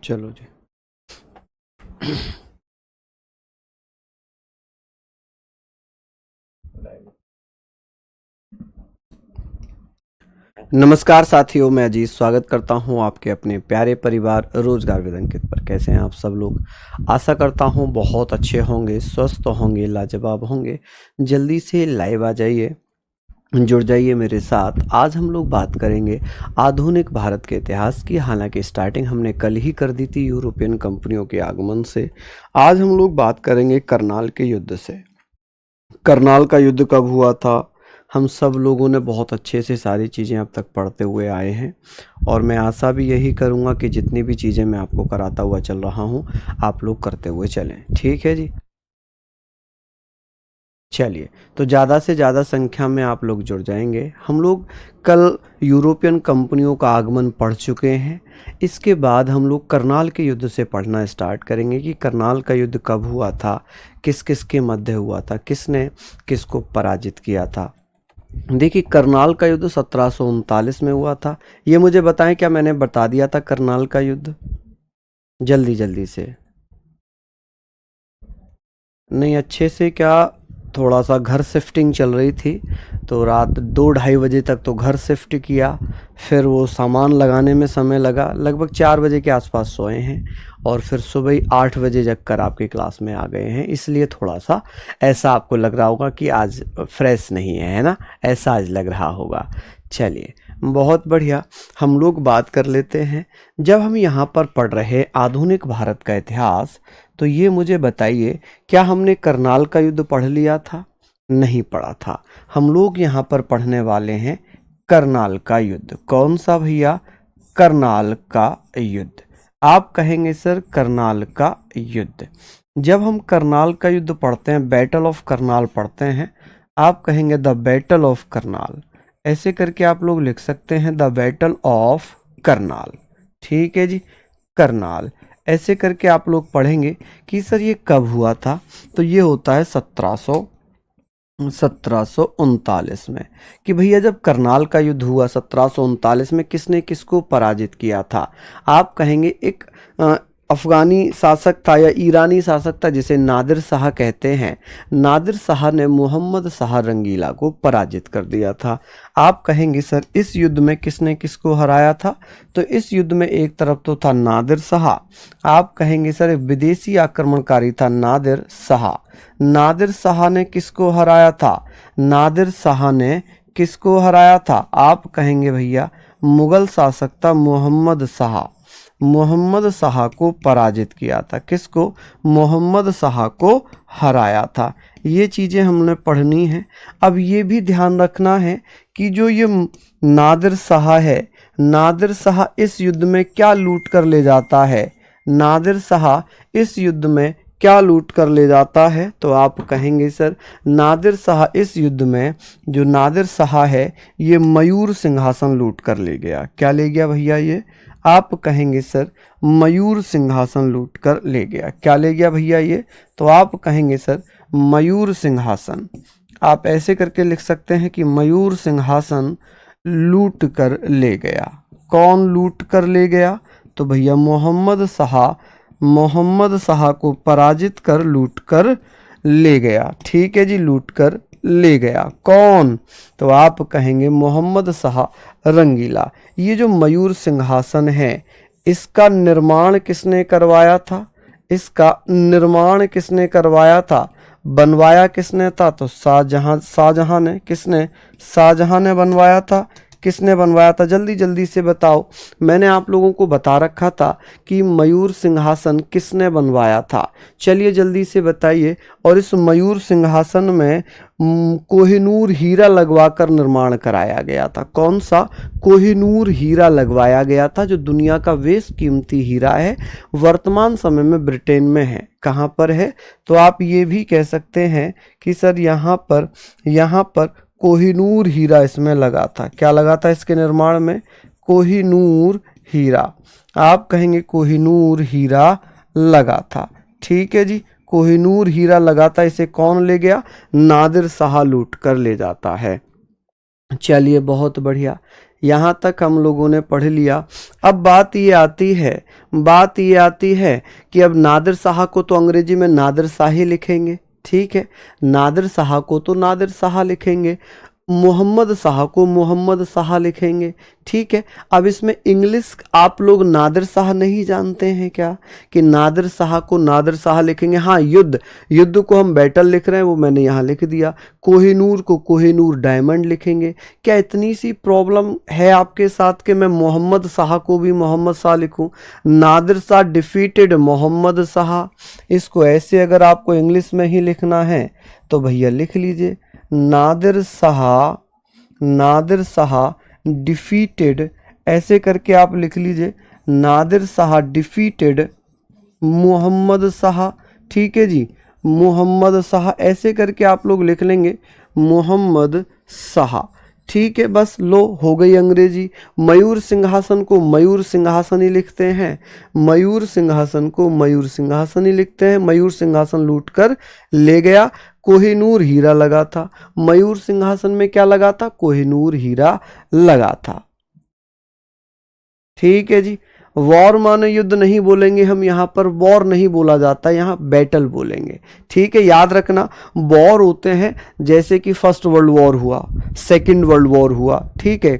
चलो जी। नमस्कार साथियों, मैं अजीत स्वागत करता हूं आपके अपने प्यारे परिवार रोजगार विद अंकित पर। कैसे हैं आप सब लोग? आशा करता हूं बहुत अच्छे होंगे, स्वस्थ होंगे, लाजवाब होंगे। जल्दी से लाइव आ जाइए, जुड़ जाइए मेरे साथ। आज हम लोग बात करेंगे आधुनिक भारत के इतिहास की। हालांकि स्टार्टिंग हमने कल ही कर दी थी यूरोपियन कंपनियों के आगमन से। आज हम लोग बात करेंगे करनाल के युद्ध से। करनाल का युद्ध कब हुआ था? हम सब लोगों ने बहुत अच्छे से सारी चीज़ें अब तक पढ़ते हुए आए हैं, और मैं आशा भी यही करूँगा कि जितनी भी चीज़ें मैं आपको कराता हुआ चल रहा हूँ आप लोग करते हुए चलें। ठीक है जी। चलिए, तो ज़्यादा से ज़्यादा संख्या में आप लोग जुड़ जाएंगे। हम लोग कल यूरोपियन कंपनियों का आगमन पढ़ चुके हैं। इसके बाद हम लोग करनाल के युद्ध से पढ़ना स्टार्ट करेंगे कि करनाल का युद्ध कब हुआ था, किस किस के मध्य हुआ था, किसने किसको पराजित किया था। देखिए, करनाल का युद्ध 1739 में हुआ था। ये मुझे बताएं, क्या मैंने बता दिया था करनाल का युद्ध? जल्दी जल्दी से। नहीं अच्छे से क्या, थोड़ा सा घर शिफ्टिंग चल रही थी, तो रात 2-2:30 बजे तक तो घर शिफ्ट किया। फिर वो सामान लगाने में समय लगा, लगभग 4 बजे के आसपास सोए हैं, और फिर सुबह ही 8 बजे जग कर आपकी क्लास में आ गए हैं। इसलिए थोड़ा सा ऐसा आपको लग रहा होगा कि आज फ्रेश नहीं है ना, ऐसा आज लग रहा होगा। चलिए, बहुत बढ़िया। हम लोग बात कर लेते हैं। जब हम यहाँ पर पढ़ रहे आधुनिक भारत का इतिहास, तो ये मुझे बताइए, क्या हमने करनाल का युद्ध पढ़ लिया था? नहीं पढ़ा था। हम लोग यहाँ पर पढ़ने वाले हैं करनाल का युद्ध। कौन सा भैया? करनाल का युद्ध। आप कहेंगे सर करनाल का युद्ध। जब हम करनाल का युद्ध पढ़ते हैं, बैटल ऑफ करनाल पढ़ते हैं, आप कहेंगे द बैटल ऑफ करनाल। ऐसे करके आप लोग लिख सकते हैं द बैटल ऑफ करनाल। ठीक है जी, करनाल। ऐसे करके आप लोग पढ़ेंगे कि सर ये कब हुआ था, तो ये होता है 1739 में। कि भैया जब करनाल का युद्ध हुआ 1739 में, किसने किसको पराजित किया था? आप कहेंगे एक अफगानी शासक था या ईरानी शासक था, जिसे नादिर शाह कहते हैं। नादिर शाह ने मोहम्मद शाह रंगीला को पराजित कर दिया था। आप कहेंगे सर इस युद्ध में किसने किसको हराया था? तो इस युद्ध में एक तरफ तो था नादिर शाह। आप कहेंगे सर विदेशी आक्रमणकारी था नादिर शाह। नादिर शाह ने किसको हराया था? नादिर शाह ने किसको हराया था? आप कहेंगे भैया मुगल शासक था मोहम्मद शाह। मोहम्मद शाह को पराजित किया था। किसको? मोहम्मद शाह को हराया था। ये चीज़ें हमने पढ़नी है। अब ये भी ध्यान रखना है कि जो ये नादिर शाह है, नादिर शाह इस युद्ध में क्या लूट कर ले जाता है? नादिर शाह इस युद्ध में क्या लूट कर ले जाता है? तो आप कहेंगे सर नादिर शाह इस युद्ध में, जो नादिर शाह है, ये मयूर सिंहासन लूट कर ले गया। क्या ले गया भैया ये? आप कहेंगे सर मयूर सिंहासन लूट कर ले गया। क्या ले गया भैया ये? तो आप कहेंगे सर मयूर सिंहासन। आप ऐसे करके लिख सकते हैं कि मयूर सिंहासन लूट कर ले गया। कौन लूट कर ले गया? तो भैया मोहम्मद शाह, मोहम्मद शाह को पराजित कर लूट कर ले गया। ठीक है जी, लूट कर ले गया। कौन? तो आप कहेंगे मोहम्मद शाह रंगीला। ये जो मयूर सिंहासन है, इसका निर्माण किसने करवाया था? इसका निर्माण किसने करवाया था? बनवाया किसने था? तो शाहजहां। शाहजहां ने। किसने? शाहजहां ने बनवाया था। किसने बनवाया था? जल्दी जल्दी से बताओ। मैंने आप लोगों को बता रखा था कि मयूर सिंहासन किसने बनवाया था। चलिए जल्दी से बताइए। और इस मयूर सिंहासन में कोहिनूर हीरा लगवाकर निर्माण कराया गया था। कौन सा? कोहिनूर हीरा लगवाया गया था, जो दुनिया का बेश कीमती हीरा है। वर्तमान समय में ब्रिटेन में है। कहाँ पर है? तो आप ये भी कह सकते हैं कि सर यहाँ पर कोहिनूर हीरा इसमें लगा था। क्या लगा था इसके निर्माण में? कोहिनूर हीरा। आप कहेंगे कोहिनूर हीरा लगा था। ठीक है जी, कोहिनूर हीरा लगा था। इसे कौन ले गया? नादिर शाह लूट कर ले जाता है। चलिए बहुत बढ़िया, यहाँ तक हम लोगों ने पढ़ लिया। अब बात ये आती है कि अब नादिर शाह को तो अंग्रेजी में नादिर शाह ही लिखेंगे, ठीक है, नादिर शाह को तो नादिर शाह लिखेंगे, मोहम्मद शाह को मोहम्मद शाह लिखेंगे, ठीक है। अब इसमें इंग्लिश आप लोग नादिर शाह नहीं जानते हैं क्या, कि नादिर शाह को नादिर शाह लिखेंगे। हाँ, युद्ध को हम बैटल लिख रहे हैं, वो मैंने यहाँ लिख दिया। कोहिनूर को कोहिनूर डायमंड लिखेंगे। क्या इतनी सी प्रॉब्लम है आपके साथ कि मैं मोहम्मद शाह को भी मोहम्मद शाह लिखूं? नादिर शाह डिफीटेड मोहम्मद शाह। इसको ऐसे अगर आपको इंग्लिश में ही लिखना है तो भैया लिख लीजिए, नादिर शाह डिफीटेड, ऐसे करके आप लिख लीजिए, नादिर शाह डिफीटेड मोहम्मद शाह, ठीक है जी, मोहम्मद शाह, ऐसे करके आप लोग लिख लेंगे मोहम्मद शाह, ठीक है। बस लो, हो गई अंग्रेजी। मयूर सिंहासन को मयूर सिंहासन ही लिखते हैं, मयूर सिंहासन को मयूर सिंहासन ही लिखते हैं। मयूर सिंहासन लूट कर ले गया, कोहिनूर हीरा लगा था। मयूर सिंहासन में क्या लगा था? कोहिनूर हीरा लगा था, ठीक है जी। वॉर माने युद्ध नहीं बोलेंगे हम, यहाँ पर वॉर नहीं बोला जाता, यहाँ बैटल बोलेंगे, ठीक है। याद रखना, वॉर होते हैं जैसे कि फर्स्ट वर्ल्ड वॉर हुआ, सेकंड वर्ल्ड वॉर हुआ, ठीक है,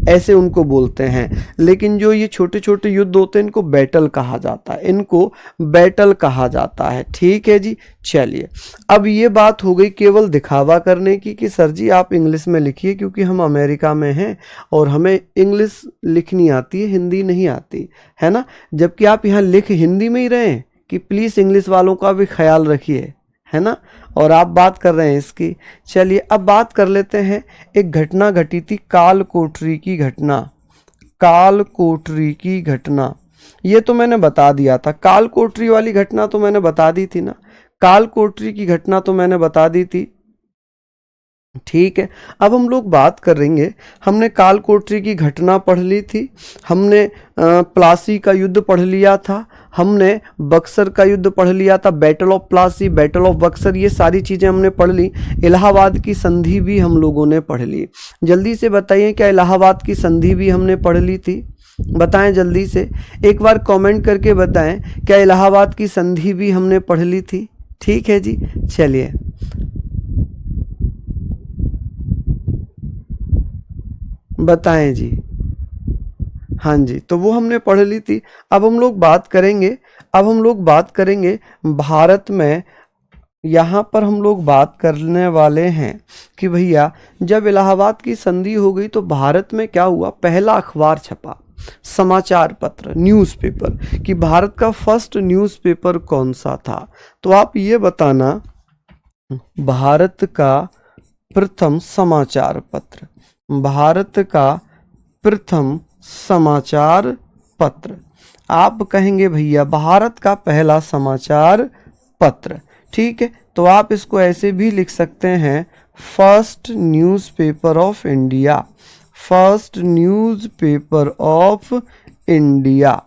ऐसे उनको बोलते हैं। लेकिन जो ये छोटे छोटे युद्ध होते हैं इनको बैटल कहा जाता है, इनको बैटल कहा जाता है, ठीक है जी। चलिए, अब ये बात हो गई केवल दिखावा करने की कि सर जी आप इंग्लिश में लिखिए, क्योंकि हम अमेरिका में हैं और हमें इंग्लिश लिखनी आती है, हिंदी नहीं आती है ना। जबकि आप यहाँ लिख हिंदी में ही रहे हैं कि प्लीज़ इंग्लिश वालों का भी ख्याल रखिए, है ना। और आप बात कर रहे हैं इसकी। चलिए अब बात कर लेते हैं, एक घटना घटी थी, काल कोठरी की घटना। काल कोठरी की घटना, ये तो मैंने बता दिया था, काल कोठरी वाली घटना तो मैंने बता दी थी ना, काल कोठरी की घटना तो मैंने बता दी थी, ठीक है। अब हम लोग बात करेंगे, हमने काल कोठरी की घटना पढ़ ली थी, हमने प्लासी का युद्ध पढ़ लिया था, हमने बक्सर का युद्ध पढ़ लिया था, battle of Plassey, battle of Buxar, ये सारी चीज़ें हमने पढ़ ली। इलाहाबाद की संधि भी हम लोगों ने पढ़ ली। जल्दी से बताइए, क्या इलाहाबाद की संधि भी हमने पढ़ ली थी? बताएं जल्दी से, एक बार कमेंट करके बताएं, क्या इलाहाबाद की संधि भी हमने पढ़ ली थी? ठीक है जी, चलिए बताएं जी। हाँ जी, तो वो हमने पढ़ ली थी। अब हम लोग बात करेंगे भारत में। यहाँ पर हम लोग बात करने वाले हैं कि भैया जब इलाहाबाद की संधि हो गई तो भारत में क्या हुआ, पहला अखबार छपा, समाचार पत्र, न्यूज़पेपर, कि भारत का फर्स्ट न्यूज़पेपर कौन सा था? तो आप ये बताना, भारत का प्रथम समाचार पत्र, भारत का प्रथम समाचार पत्र, आप कहेंगे भैया भारत का पहला समाचार पत्र, ठीक है। तो आप इसको ऐसे भी लिख सकते हैं, first newspaper of India, first newspaper of India,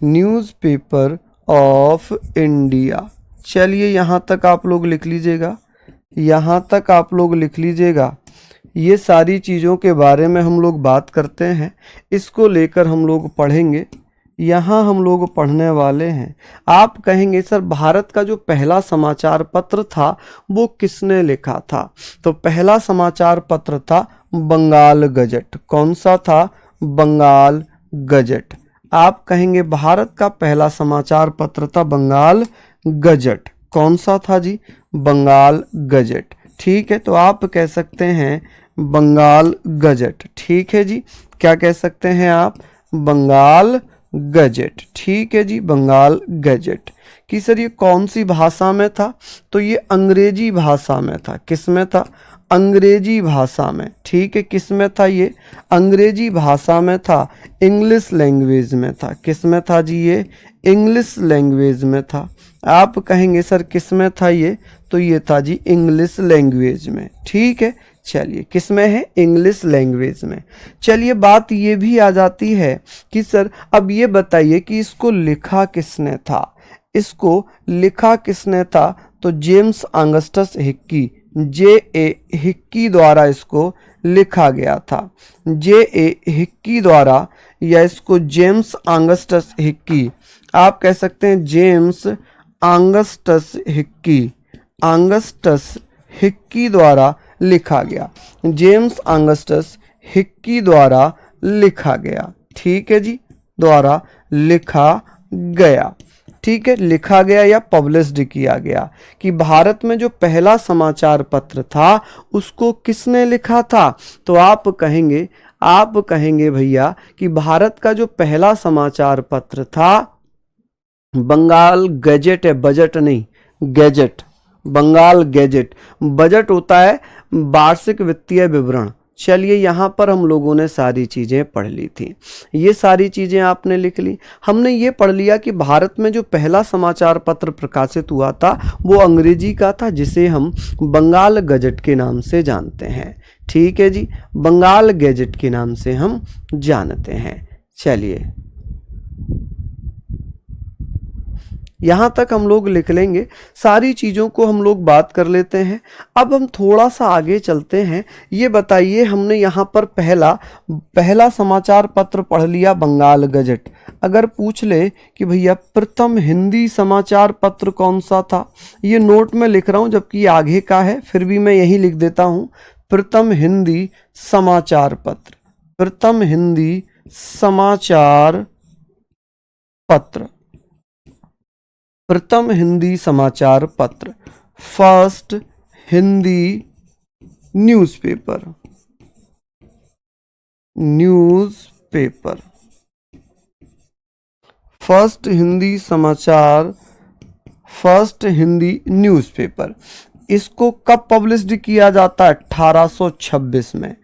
newspaper of India. चलिए यहाँ तक आप लोग लिख लीजिएगा, यहाँ तक आप लोग लिख लीजिएगा। ये सारी चीज़ों के बारे में हम लोग बात करते हैं, इसको लेकर हम लोग पढ़ेंगे, यहाँ हम लोग पढ़ने वाले हैं। आप कहेंगे सर भारत का जो पहला समाचार पत्र था वो किसने लिखा था? तो पहला समाचार पत्र था बंगाल गजट। कौन सा था? बंगाल गजट। आप कहेंगे भारत का पहला समाचार पत्र था बंगाल गजट। कौन सा था जी? बंगाल गजट, ठीक है। तो आप कह सकते हैं बंगाल गजट, ठीक है जी। क्या कह सकते हैं आप? बंगाल गजट, ठीक है जी, बंगाल गजट। कि सर ये कौन सी भाषा में था? तो ये अंग्रेजी भाषा में था। किस में था? अंग्रेजी भाषा में, ठीक है। किस में था ये? अंग्रेजी भाषा में था, इंग्लिश लैंग्वेज में था। किस में था जी? ये इंग्लिश लैंग्वेज में था। आप कहेंगे सर किस में था ये? तो ये था जी इंग्लिश लैंग्वेज में, ठीक है। चलिए किस में है? इंग्लिश लैंग्वेज में। चलिए बात ये भी आ जाती है कि सर अब ये बताइए कि इसको लिखा किसने था? इसको लिखा किसने था? तो James Augustus Hickey, J.A. Hickey द्वारा इसको लिखा गया था। J.A. हिक्की द्वारा या इसको जेम्स ऑगस्टस हिक्की, आप कह सकते हैं James Augustus Hickey, Augustus Hickey द्वारा लिखा गया, जेम्स ऑगस्टस हिक्की द्वारा लिखा गया। ठीक है जी, द्वारा लिखा गया। ठीक है, लिखा गया या पब्लिश्ड किया गया कि भारत में जो पहला समाचार पत्र था उसको किसने लिखा था। तो आप कहेंगे भैया कि भारत का जो पहला समाचार पत्र था, बंगाल गैजेट है, बजट नहीं, गैजेट, बंगाल गैजेट। बजट होता है वार्षिक वित्तीय विवरण। चलिए, यहाँ पर हम लोगों ने सारी चीज़ें पढ़ ली थी, ये सारी चीज़ें आपने लिख ली। हमने ये पढ़ लिया कि भारत में जो पहला समाचार पत्र प्रकाशित हुआ था वो अंग्रेजी का था, जिसे हम बंगाल गजट के नाम से जानते हैं। ठीक है जी, बंगाल गैजेट के नाम से हम जानते हैं। चलिए, यहाँ तक हम लोग लिख लेंगे, सारी चीज़ों को हम लोग बात कर लेते हैं। अब हम थोड़ा सा आगे चलते हैं। ये बताइए, हमने यहाँ पर पहला समाचार पत्र पढ़ लिया बंगाल गजट। अगर पूछ ले कि भैया प्रथम हिंदी समाचार पत्र कौन सा था, ये नोट में लिख रहा हूँ जबकि ये आगे का है, फिर भी मैं यही लिख देता हूँ, प्रथम हिंदी समाचार पत्र, प्रथम हिंदी समाचार पत्र, प्रथम हिंदी समाचार पत्र, first Hindi newspaper, first Hindi समाचार, फर्स्ट हिंदी न्यूज़पेपर। इसको कब पब्लिश्ड किया जाता है? 1826 में।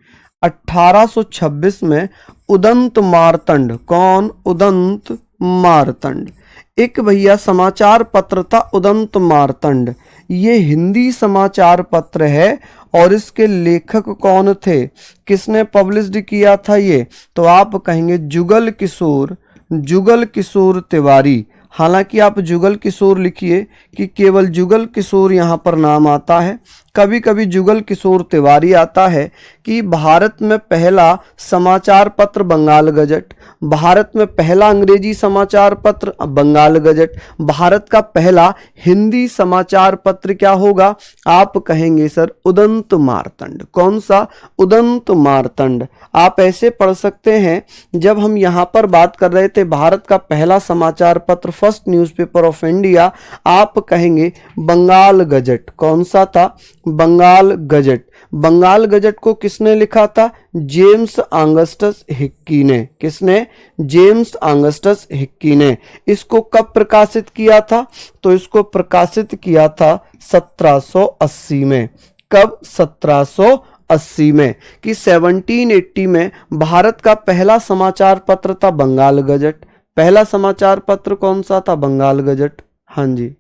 1826 में उदंत मार्तंड, कौन? उदंत मार्तंड, एक भैया समाचार पत्र था उदंत मार्तंड। ये हिंदी समाचार पत्र है और इसके लेखक कौन थे? किसने पब्लिश्ड किया था ये? तो आप कहेंगे जुगल किशोर, जुगल किशोर तिवारी। हालांकि आप जुगल किशोर लिखिए कि केवल जुगल किशोर यहाँ पर नाम आता है, कभी कभी जुगल किशोर तिवारी आता है। कि भारत में पहला समाचार पत्र बंगाल गजट, भारत में पहला अंग्रेजी समाचार पत्र बंगाल गजट, भारत का पहला हिंदी समाचार पत्र क्या होगा? आप कहेंगे सर उदंत मार्तंड। कौन सा? उदंत मार्तंड। आप ऐसे पढ़ सकते हैं, जब हम यहाँ पर बात कर रहे थे भारत का पहला समाचार पत्र, फर्स्ट न्यूज़पेपर ऑफ इंडिया, आप कहेंगे बंगाल गजट। कौन सा था? बंगाल गजट। बंगाल गजट को किसने लिखा था? जेम्स ऑगस्टस हिक्की ने। किसने? जेम्स ऑगस्टस हिक्की ने। इसको कब प्रकाशित किया था? तो इसको प्रकाशित किया था 1780 में। कब? 1780 में। कि 1780 में भारत का पहला समाचार पत्र था बंगाल गजट। पहला समाचार पत्र कौन सा था? बंगाल गजट। हाँ जी,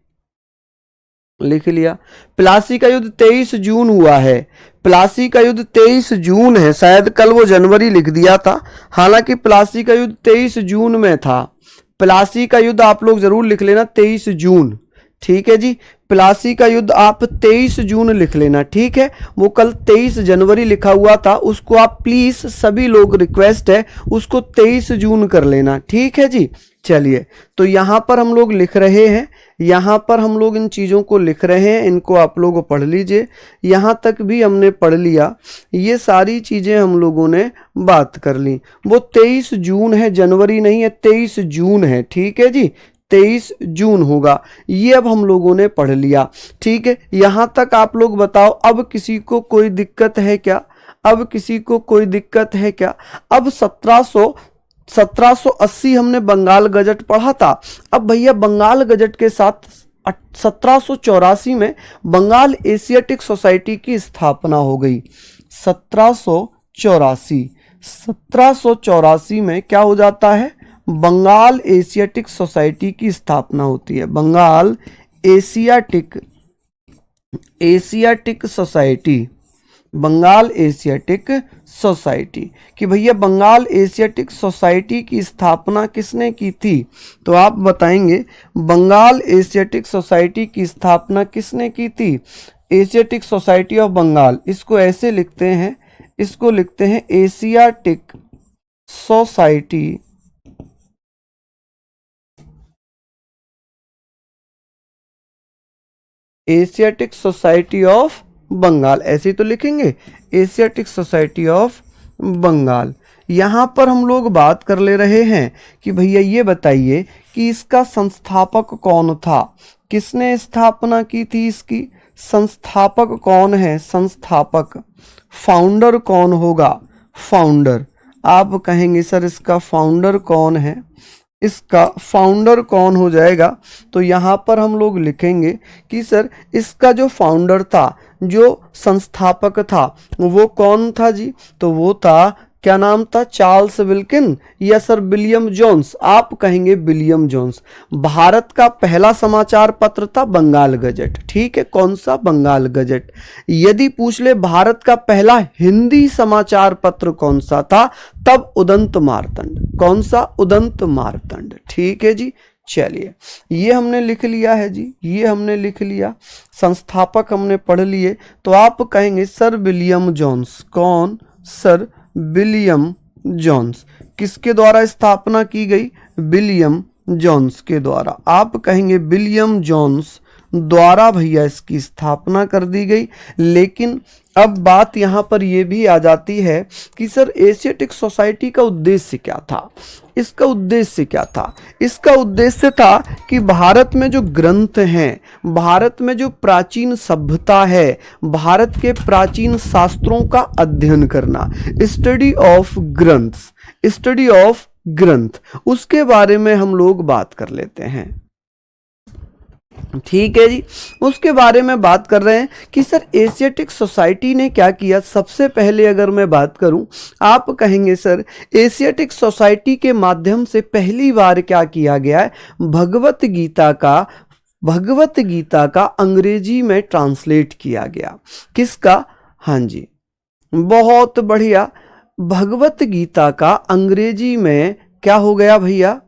लिख लिया। प्लासी का युद्ध 23 जून हुआ है। प्लासी का युद्ध 23 जून है, शायद कल वो जनवरी लिख दिया था। हालांकि प्लासी का युद्ध 23 जून में था। प्लासी का युद्ध आप लोग जरूर लिख लेना 23 जून। ठीक है जी, प्लासी का युद्ध आप 23 जून लिख लेना। ठीक है, वो कल 23 जनवरी लिखा हुआ था, उसको आप प्लीज, सभी लोग रिक्वेस्ट है, उसको 23 जून कर लेना। ठीक है जी। चलिए, तो यहाँ पर हम लोग लिख रहे हैं, यहाँ पर हम लोग इन चीज़ों को लिख रहे हैं, इनको आप लोग पढ़ लीजिए। यहाँ तक भी हमने पढ़ लिया, ये सारी चीज़ें हम लोगों ने बात कर ली। वो 23 जून है, जनवरी नहीं है, 23 जून है। ठीक है जी, 23 जून होगा, ये अब हम लोगों ने पढ़ लिया। ठीक है, यहाँ तक आप लोग बताओ, अब किसी को कोई दिक्कत है क्या? अब किसी को कोई दिक्कत है क्या? अब 1780 हमने बंगाल गजट पढ़ा था। अब भैया बंगाल गजट के साथ 1784 में बंगाल एशियाटिक सोसाइटी की स्थापना हो गई। 1784 में क्या हो जाता है? बंगाल एशियाटिक सोसाइटी की स्थापना होती है। Bengal Asiatic Society, Bengal Asiatic Society. कि भैया बंगाल एशियाटिक सोसाइटी की स्थापना किसने की थी? तो आप बताएंगे बंगाल एशियाटिक सोसाइटी की स्थापना किसने की थी? एशियाटिक सोसाइटी ऑफ बंगाल, इसको ऐसे लिखते हैं, इसको लिखते हैं Asiatic Society Asiatic Society of Bengal, ऐसे ही तो लिखेंगे, एशियाटिक सोसाइटी ऑफ बंगाल। यहां पर हम लोग बात कर ले रहे हैं कि भैया ये बताइए कि इसका संस्थापक कौन था, किसने स्थापना की थी इसकी, संस्थापक कौन है, संस्थापक, फाउंडर कौन होगा, फाउंडर। आप कहेंगे सर इसका फाउंडर कौन है, इसका फाउंडर कौन हो जाएगा, तो यहाँ पर हम लोग लिखेंगे कि सर इसका जो फाउंडर था, जो संस्थापक था, वो कौन था जी, तो वो था, क्या नाम था, चार्ल्स विल्किन या सर विलियम जोन्स। आप कहेंगे विलियम जोन्स। भारत का पहला समाचार पत्र था बंगाल गजट, ठीक है, कौन सा, बंगाल गजट। यदि पूछ ले भारत का पहला हिंदी समाचार पत्र कौन सा था, तब उदंत मार्तंड, कौन सा, उदंत मार्तंड, ठीक है जी। चलिए ये हमने लिख लिया है जी, ये हमने लिख लिया, संस्थापक हमने पढ़ लिए। तो आप कहेंगे सर विलियम जोन्स, कौन, सर विलियम जोन्स, किसके द्वारा स्थापना की गई, विलियम जोन्स के द्वारा। आप कहेंगे विलियम जोन्स द्वारा भैया इसकी स्थापना कर दी गई। लेकिन अब बात यहाँ पर यह भी आ जाती है कि सर एशियाटिक सोसाइटी का उद्देश्य क्या था, इसका उद्देश्य क्या था, इसका उद्देश्य था कि भारत में जो ग्रंथ हैं, भारत में जो प्राचीन सभ्यता है, भारत के प्राचीन शास्त्रों का अध्ययन करना, स्टडी ऑफ ग्रंथ्स, स्टडी ऑफ ग्रंथ, उसके बारे में हम लोग बात कर लेते हैं, ठीक है जी। उसके बारे में बात कर रहे हैं कि सर एशियाटिक सोसाइटी ने क्या किया। सबसे पहले अगर मैं बात करूं, आप कहेंगे सर एशियाटिक सोसाइटी के माध्यम से पहली बार क्या किया गया है, भगवत गीता का अंग्रेजी में ट्रांसलेट किया गया। किसका, हाँ जी, बहुत बढ़िया, भगवत गीता का अंग्रेजी में क्या हो गया भैया,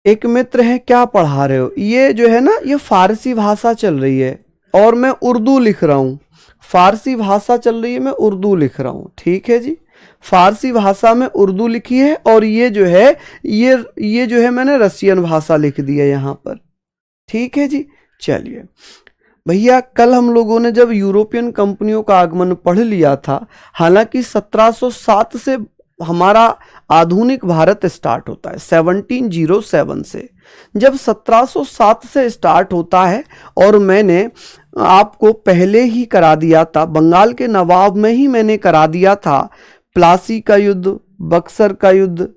एक मित्र है, क्या पढ़ा रहे हो, ये जो है ना, ये फारसी भाषा चल रही है और मैं उर्दू लिख रहा हूँ, फारसी भाषा चल रही है, मैं उर्दू लिख रहा हूँ, ठीक है जी, फारसी भाषा में उर्दू लिखी है, और ये जो है, ये जो है मैंने रसियन भाषा लिख दी है यहाँ पर, ठीक है जी। चलिए भैया, कल हम लोगों ने जब यूरोपियन कंपनियों का आगमन पढ़ लिया था, हालांकि 1707 से हमारा आधुनिक भारत स्टार्ट होता है, 1707 से, जब 1707 से स्टार्ट होता है, और मैंने आपको पहले ही करा दिया था, बंगाल के नवाब में ही मैंने करा दिया था, प्लासी का युद्ध, बक्सर का युद्ध,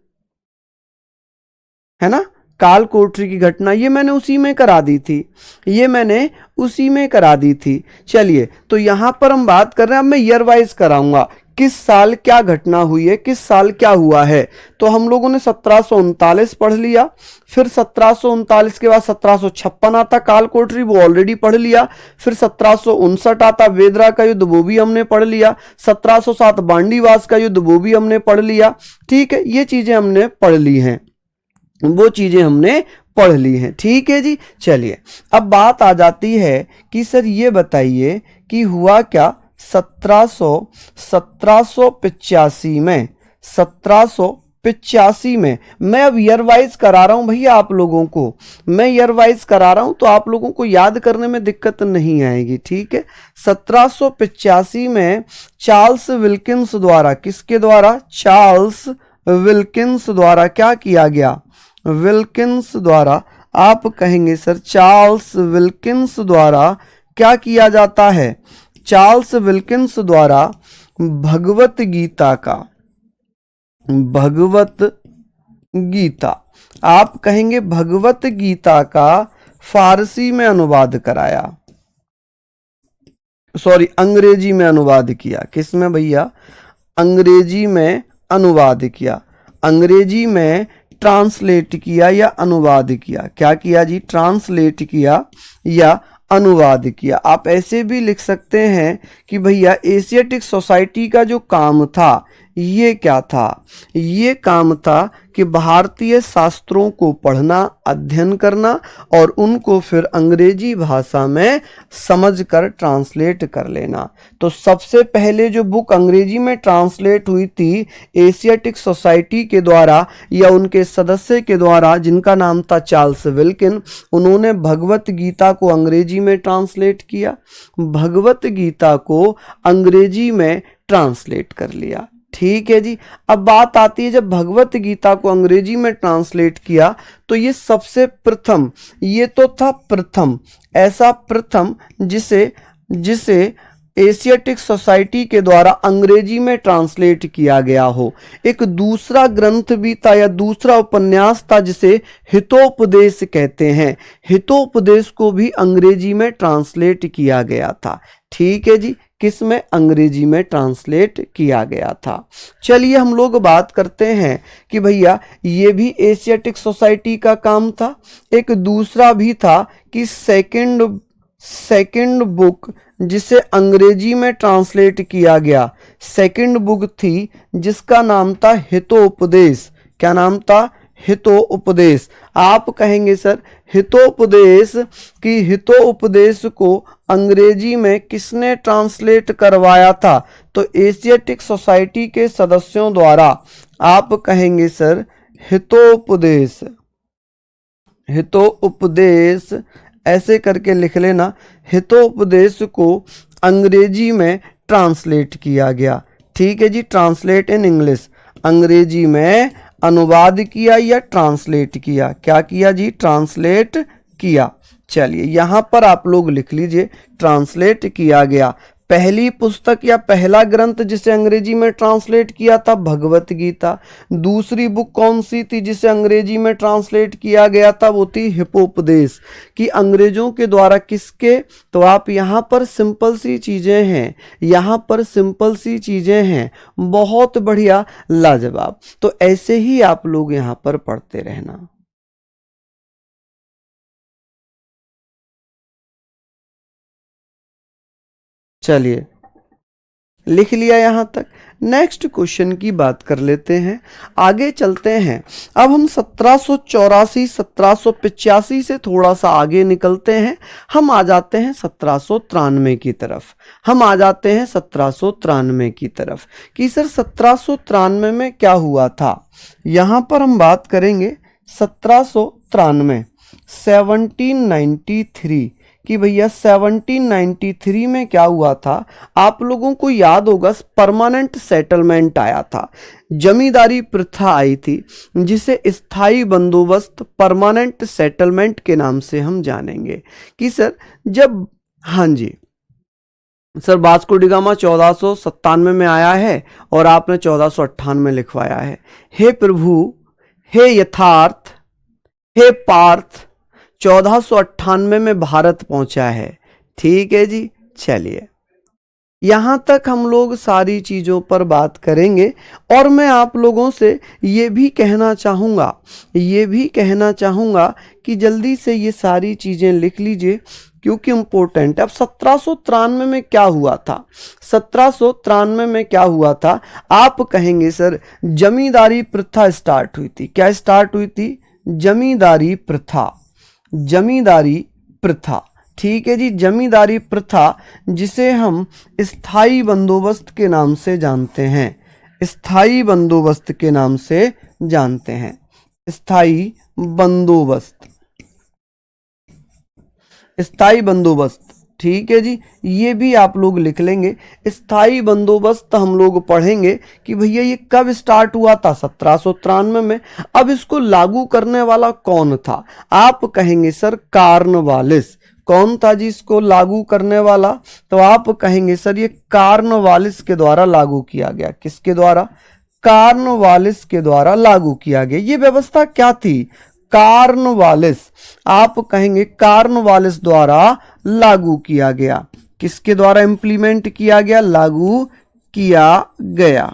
है ना, काल कोठरी की घटना, ये मैंने उसी में करा दी थी, ये मैंने उसी में करा दी थी। चलिए तो यहां पर हम बात कर रहे हैं, अब मैं ईयर वाइज कराऊंगा, किस साल क्या घटना हुई है, किस साल क्या हुआ है। तो हम लोगों ने 1739 पढ़ लिया, फिर 1739 के बाद 1756 आता काल कोठरी, वो ऑलरेडी पढ़ लिया, फिर 1759 आता वेदरा का युद्ध, वो भी हमने पढ़ लिया, 1707 बांडीवास का युद्ध, वो भी हमने पढ़ लिया, ठीक है, ये चीजें हमने पढ़ ली हैं, वो चीजें हमने पढ़ ली हैं, ठीक है जी। चलिए अब बात आ जाती है कि सर ये बताइए कि हुआ क्या 1785 में, 1785 में, मैं अब ईयर वाइज करा रहा हूं भैया आप लोगों को, मैं ईयर वाइज करा रहा हूं तो आप लोगों को याद करने में दिक्कत नहीं आएगी, ठीक है। 1785 में चार्ल्स विल्किंस द्वारा, किसके द्वारा, चार्ल्स विल्किंस द्वारा क्या किया गया, विल्किंस द्वारा, आप कहेंगे सर चार्ल्स विल्किंस द्वारा क्या किया जाता है, चार्ल्स विल्किंस द्वारा भगवत गीता का, भगवत गीता, आप कहेंगे भगवत गीता का फारसी में अनुवाद कराया, सॉरी अंग्रेजी में अनुवाद किया, किस में भैया, अंग्रेजी में अनुवाद किया, अंग्रेजी में ट्रांसलेट किया या अनुवाद किया, क्या किया जी, ट्रांसलेट किया या अनुवाद किया। आप ऐसे भी लिख सकते हैं कि भैया एशियाटिक सोसाइटी का जो काम था, ये क्या था? ये काम था कि भारतीय शास्त्रों को पढ़ना, अध्ययन करना और उनको फिर अंग्रेजी भाषा में समझकर ट्रांसलेट कर लेना। तो सबसे पहले जो बुक अंग्रेजी में ट्रांसलेट हुई थी एशियाटिक सोसाइटी के द्वारा या उनके सदस्य के द्वारा, जिनका नाम था चार्ल्स विल्किन, उन्होंने भगवत गीता को अंग्रेजी में ट्रांसलेट किया, भगवत गीता को अंग्रेजी में ट्रांसलेट कर लिया। ठीक है जी। अब बात आती है, जब भगवत गीता को अंग्रेजी में ट्रांसलेट किया तो ये सबसे प्रथम, ये तो था प्रथम, ऐसा प्रथम जिसे एशियाटिक सोसाइटी के द्वारा अंग्रेजी में ट्रांसलेट किया गया हो। एक दूसरा ग्रंथ भी था या दूसरा उपन्यास था जिसे हितोपदेश कहते हैं। हितोपदेश को भी अंग्रेजी में ट्रांसलेट किया गया था। ठीक है जी, किस में? अंग्रेजी में ट्रांसलेट किया गया था। चलिए हम लोग बात करते हैं कि भैया ये भी एशियाटिक सोसाइटी का काम था। एक दूसरा भी था कि सेकंड बुक जिसे अंग्रेजी में ट्रांसलेट किया गया, सेकंड बुक थी जिसका नाम था हितोपदेश। क्या नाम था? हितोपदेश। आप कहेंगे सर हितोपदेश की हितोपदेश को अंग्रेजी में किसने ट्रांसलेट करवाया था? तो एशियाटिक सोसाइटी के सदस्यों द्वारा। आप कहेंगे सर हितोपदेश, हितोपदेश ऐसे करके लिख लेना। हितोपदेश को अंग्रेजी में ट्रांसलेट किया गया। ठीक है जी, ट्रांसलेट इन इंग्लिश, अंग्रेजी में अनुवाद किया या ट्रांसलेट किया। क्या किया जी? ट्रांसलेट किया। चलिए यहां पर आप लोग लिख लीजिए ट्रांसलेट किया गया। पहली पुस्तक या पहला ग्रंथ जिसे अंग्रेजी में ट्रांसलेट किया था भगवत गीता। दूसरी बुक कौन सी थी जिसे अंग्रेजी में ट्रांसलेट किया गया था? वो थी हितोपदेश। कि अंग्रेजों के द्वारा किसके? तो आप यहाँ पर सिंपल सी चीजें हैं, यहाँ पर सिंपल सी चीजें हैं। बहुत बढ़िया, लाजवाब। तो ऐसे ही आप लोग यहाँ पर पढ़ते रहना। चलिए लिख लिया यहां तक। नेक्स्ट क्वेश्चन की बात कर लेते हैं, आगे चलते हैं। अब हम 1784 1785 से थोड़ा सा आगे निकलते हैं। हम आ जाते हैं 1793 की तरफ। हम आ जाते हैं 1793 की तरफ कि सर 1793 में क्या हुआ था। यहां पर हम बात करेंगे 1793 1793 कि भैया 1793 में क्या हुआ था। आप लोगों को याद होगा परमानेंट सेटलमेंट आया था, जमींदारी प्रथा आई थी, जिसे स्थायी बंदोबस्त परमानेंट सेटलमेंट के नाम से हम जानेंगे। कि सर जब, हाँ जी सर, वास्को डी गामा 1497 में आया है और आपने 1498 में लिखवाया है। हे प्रभु, हे यथार्थ, हे पार्थ, 1498 में भारत पहुंचा है। ठीक है जी। चलिए यहां तक हम लोग सारी चीजों पर बात करेंगे और मैं आप लोगों से ये भी कहना चाहूंगा कि जल्दी से ये सारी चीजें लिख लीजिए क्योंकि इंपॉर्टेंट है। अब 1793 में क्या हुआ था? 1793 में क्या हुआ था? आप कहेंगे सर जमींदारी प्रथा स्टार्ट हुई थी। क्या स्टार्ट हुई थी? जमींदारी प्रथा, जमींदारी प्रथा। ठीक है जी, जमींदारी प्रथा जिसे हम स्थायी बंदोबस्त के नाम से जानते हैं, स्थायी बंदोबस्त के नाम से जानते हैं, स्थायी बंदोबस्त, स्थायी बंदोबस्त। ठीक है जी, ये भी आप लोग लिख लेंगे। स्थायी बंदोबस्त हम लोग पढ़ेंगे कि भैया ये कब स्टार्ट हुआ था? 1793 में। अब इसको लागू करने वाला कौन था? आप कहेंगे सर कार्नवालिस। कौन था जी इसको लागू करने वाला? तो आप कहेंगे सर ये कार्नवालिस के द्वारा लागू किया गया। किसके द्वारा? कार्नवालिस के द्वारा लागू किया गया। ये व्यवस्था क्या थी? कार्नवालिस। आप कहेंगे कार्नवालिस द्वारा लागू किया गया। किसके द्वारा इंप्लीमेंट किया गया? लागू किया गया,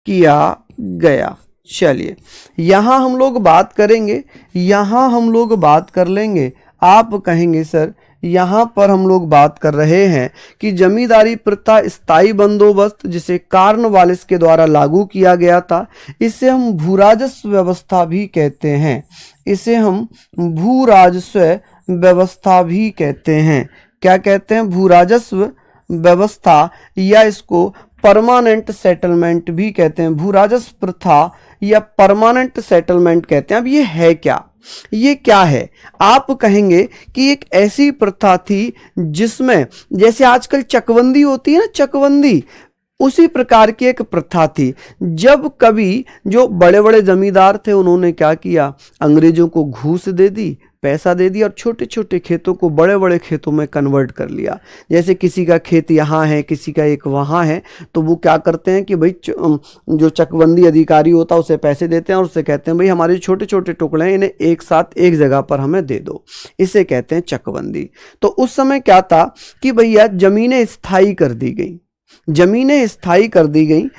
किया गया। चलिए यहां हम लोग बात करेंगे, यहां हम लोग बात कर लेंगे। आप कहेंगे सर यहाँ पर हम लोग बात कर रहे हैं कि जमींदारी प्रथा स्थायी बंदोबस्त जिसे कॉर्नवालिस के द्वारा लागू किया गया था, इसे हम भूराजस्व व्यवस्था भी कहते हैं। इसे हम भूराजस्व व्यवस्था भी कहते हैं। क्या कहते हैं? भूराजस्व व्यवस्था, या इसको परमानेंट सेटलमेंट भी कहते हैं। भूराजस्व प्रथा या परमानेंट सेटलमेंट कहते हैं। अब ये है क्या? ये क्या है? आप कहेंगे कि एक ऐसी प्रथा थी जिसमें, जैसे आजकल चकबंदी होती है ना, चकबंदी, उसी प्रकार की एक प्रथा थी। जब कभी जो बड़े बड़े जमींदार थे उन्होंने क्या किया, अंग्रेजों को घूस दे दी, पैसा दे दिया और छोटे छोटे खेतों को बड़े बड़े खेतों में कन्वर्ट कर लिया। जैसे किसी का खेत यहाँ है, किसी का एक वहाँ है, तो वो क्या करते हैं कि भाई जो चकबंदी अधिकारी होता है उसे पैसे देते हैं और उससे कहते हैं भाई हमारे छोटे छोटे टुकड़े हैं, इन्हें एक साथ एक जगह पर हमें दे दो। इसे कहते हैं चकबंदी। तो उस समय क्या था कि भैया ज़मीनें स्थायी कर दी गई, ज़मीनें स्थायी कर दी गई,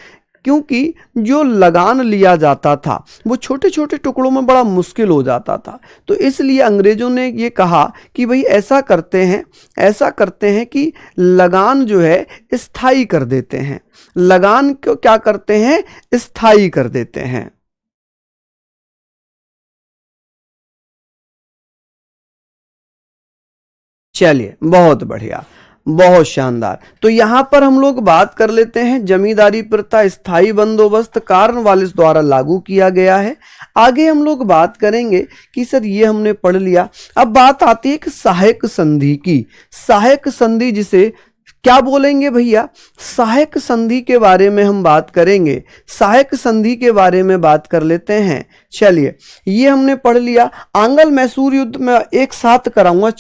क्योंकि जो लगान लिया जाता था वो छोटे छोटे टुकड़ों में बड़ा मुश्किल हो जाता था। तो इसलिए अंग्रेजों ने ये कहा कि भाई ऐसा करते हैं कि लगान जो है स्थायी कर देते हैं। लगान को क्या करते हैं? स्थायी कर देते हैं। चलिए, बहुत बढ़िया, बहुत शानदार। तो यहां पर हम लोग बात कर लेते हैं जमींदारी प्रथा स्थायी बंदोबस्त कॉर्नवालिस द्वारा लागू किया गया है। आगे हम लोग बात करेंगे कि सर ये हमने पढ़ लिया। अब बात आती है कि सहायक संधि की। सहायक संधि जिसे क्या बोलेंगे भैया? सहायक संधि के बारे में हम बात करेंगे। सहायक संधि के बारे में बात कर लेते हैं। चलिए, ये हमने पढ़ लिया। आंग्ल मैसूर युद्ध में एक साथ कराऊंगा,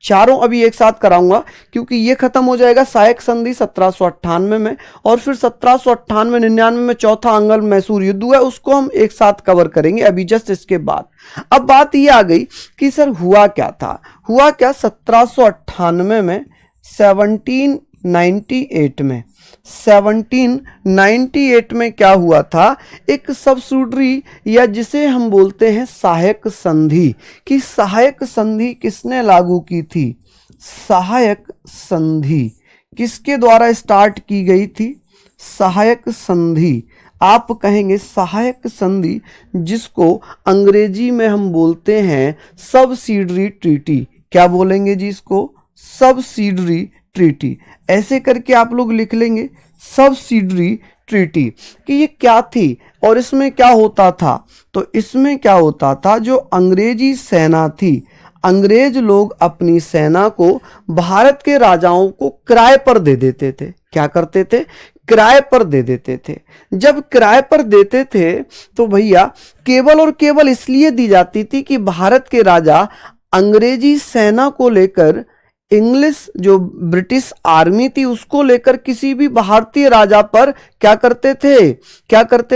चारों अभी एक साथ कराऊंगा, क्योंकि ये खत्म हो जाएगा सहायक संधि 1798 में, और फिर 1798-99 में चौथा आंग्ल मैसूर युद्ध हुआ, उसको हम एक साथ कवर करेंगे अभी जस्ट इसके बाद। अब बात ये आ गई कि सर हुआ क्या था? हुआ क्या 1798 में, 1798 में क्या हुआ था? एक सब्सिडरी, या जिसे हम बोलते हैं सहायक संधि, कि सहायक संधि किसने लागू की थी? सहायक संधि किसके द्वारा स्टार्ट की गई थी? सहायक संधि, आप कहेंगे सहायक संधि, जिसको अंग्रेजी में हम बोलते हैं सब्सिडरी ट्रीटी। क्या बोलेंगे जी इसको? Subsidiary treaty. ऐसे करके आप लोग लिख लेंगे सब्सिडरी ट्रीटी, कि ये क्या थी और इसमें क्या होता था। तो इसमें क्या होता था, जो अंग्रेजी सेना थी, अंग्रेज लोग अपनी सेना को भारत के राजाओं को किराए पर दे देते थे। क्या करते थे? किराए पर दे देते थे। जब किराए पर देते थे तो भैया केवल और केवल इसलिए दी जाती थी कि भारत के राजा अंग्रेजी सेना को लेकर, इंग्लिश जो ब्रिटिश आर्मी थी उसको लेकर किसी भी भारतीय राजा पर क्या करते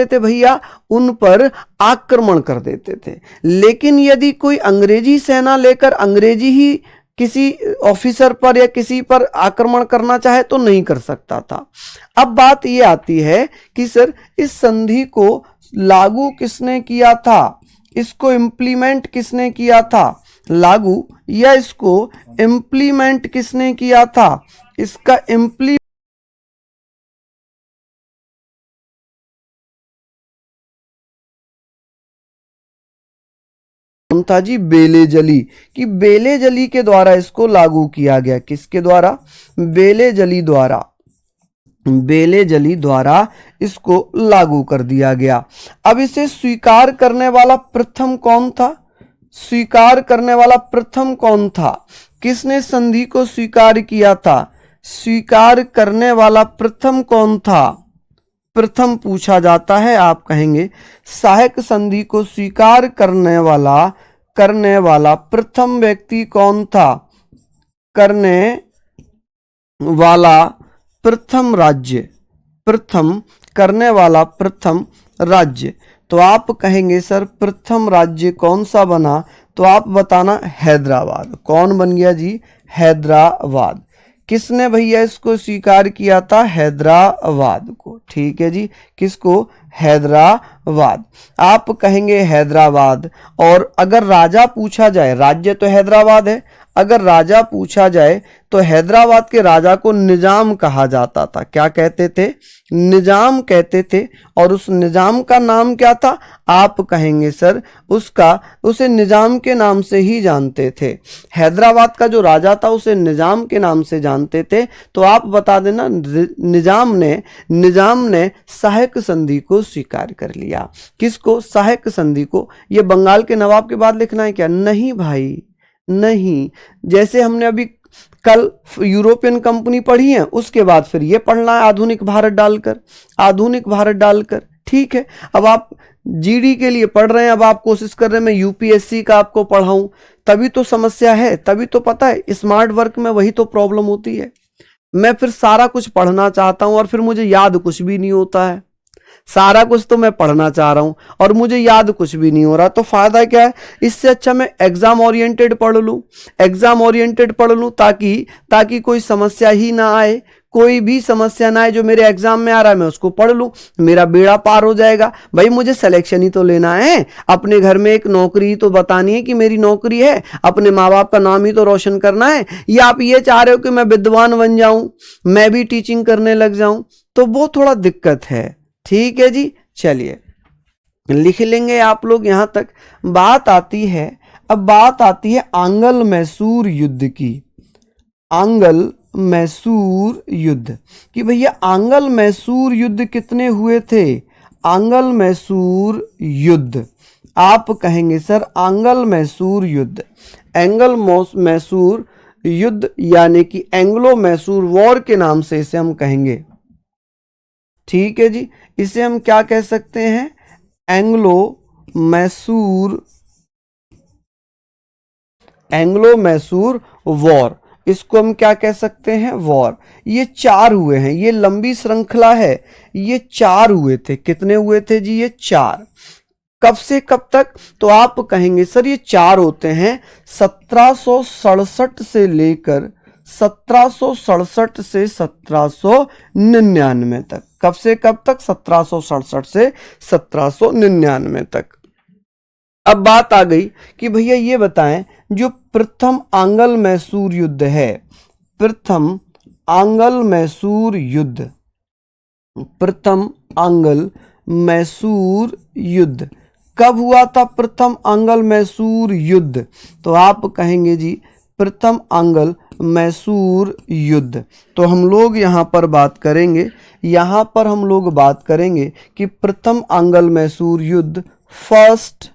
थे भैया? उन पर आक्रमण कर देते थे। लेकिन यदि कोई अंग्रेजी सेना लेकर अंग्रेजी ही किसी ऑफिसर पर या किसी पर आक्रमण करना चाहे तो नहीं कर सकता था। अब बात ये आती है कि सर इस संधि को लागू किसने किया था? इसको इम्प्लीमेंट किसने किया था? लागू या इसको इम्प्लीमेंट किसने किया था? इसका था जी बेलेजली, कि बेलेजली के द्वारा इसको लागू किया गया। किसके द्वारा? बेलेजली द्वारा इसको लागू कर दिया गया। अब इसे स्वीकार करने वाला प्रथम कौन था? किसने संधि को स्वीकार किया था? स्वीकार करने वाला प्रथम कौन था? प्रथम पूछा जाता है। आप कहेंगे सहायक संधि को स्वीकार करने वाला प्रथम व्यक्ति कौन था? करने वाला प्रथम राज्य। तो आप कहेंगे सर प्रथम राज्य कौन सा बना? तो आप बताना हैदराबाद। कौन बन गया जी? हैदराबाद। किसने भैया इसको स्वीकार किया था? हैदराबाद को। ठीक है जी, किसको? हैदराबाद। आप कहेंगे हैदराबाद, और अगर राजा पूछा जाए, राज्य तो हैदराबाद है, अगर राजा पूछा जाए तो हैदराबाद के राजा को निजाम कहा जाता था। क्या कहते थे? निजाम कहते थे। और उस निजाम का नाम क्या था? आप कहेंगे सर उसे निजाम के नाम से ही जानते थे। हैदराबाद का जो राजा था उसे निजाम के नाम से जानते थे। तो आप बता देना निजाम ने सहायक संधि को स्वीकार कर लिया। किसको? सहायक संधि को। ये बंगाल के नवाब के बाद लिखना है क्या? नहीं भाई, नहीं। जैसे हमने अभी कल यूरोपियन कंपनी पढ़ी है, उसके बाद फिर ये पढ़ना है आधुनिक भारत डालकर। ठीक है। अब आप जीडी के लिए पढ़ रहे हैं, अब आप कोशिश कर रहे हैं मैं यूपीएससी का आपको पढ़ाऊं, तभी तो समस्या है, तभी तो पता है स्मार्ट वर्क में वही तो प्रॉब्लम होती है। मैं फिर सारा कुछ पढ़ना चाहता हूं और फिर मुझे याद कुछ भी नहीं होता है। सारा कुछ तो मैं पढ़ना चाह रहा हूं और मुझे याद कुछ भी नहीं हो रहा, तो फायदा क्या है? इससे अच्छा मैं एग्जाम ओरिएंटेड पढ़ लूं ताकि कोई समस्या ही ना आए, कोई भी समस्या ना आए। जो मेरे एग्जाम में आ रहा है मैं उसको पढ़ लूं, मेरा बेड़ा पार हो जाएगा। भाई मुझे सिलेक्शन ही तो लेना है, अपने घर में एक नौकरी ही तो बतानी है कि मेरी नौकरी है, अपने माँ बाप का नाम ही तो रोशन करना है। या आप ये चाह रहे हो कि मैं विद्वान बन जाऊं, मैं भी टीचिंग करने लग जाऊं, तो वो थोड़ा दिक्कत है। ठीक है जी, चलिए लिख लेंगे आप लोग यहां तक। बात आती है आंग्ल मैसूर युद्ध की। आंग्ल मैसूर युद्ध कि भैया आंग्ल मैसूर युद्ध कितने हुए थे? आंग्ल मैसूर युद्ध आप कहेंगे सर आंग्ल मैसूर युद्ध। मैसूर युद्ध यानी कि एंग्लो मैसूर वॉर के नाम से इसे हम कहेंगे। ठीक है जी, इसे हम क्या कह सकते हैं? एंग्लो मैसूर वॉर, इसको हम क्या कह सकते हैं? वॉर। ये 4 हुए हैं, ये लंबी श्रृंखला है, ये 4 हुए थे। कितने हुए थे जी? ये 4। कब से कब तक? तो आप कहेंगे सर ये 4 होते हैं 1767 से लेकर 1767 से 1799 तक। कब से कब तक? 1767 से 1799 तक। अब बात आ गई कि भैया ये बताएं जो प्रथम आंग्ल मैसूर युद्ध है, प्रथम आंग्ल मैसूर मैसूर युद्ध कब हुआ था? प्रथम आंग्ल मैसूर युद्ध। तो आप कहेंगे जी प्रथम आंग्ल मैसूर युद्ध। तो हम लोग यहां पर बात करेंगे कि प्रथम आंग्ल मैसूर युद्ध फर्स्ट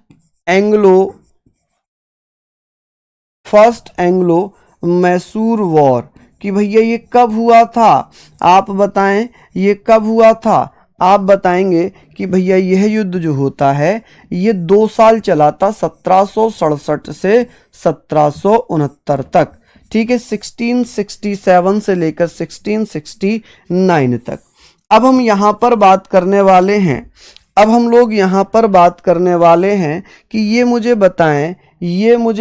एंग्लो मैसूर वॉर कि भैया ये कब हुआ था? आप बताएं ये कब हुआ था? आप बताएंगे कि भैया यह युद्ध जो होता है ये 2 साल चला था, 1767 से 1769 तक। ठीक है, 1667 से लेकर 1669 तक। अब हम यहां पर बात करने वाले हैं कि ये मुझे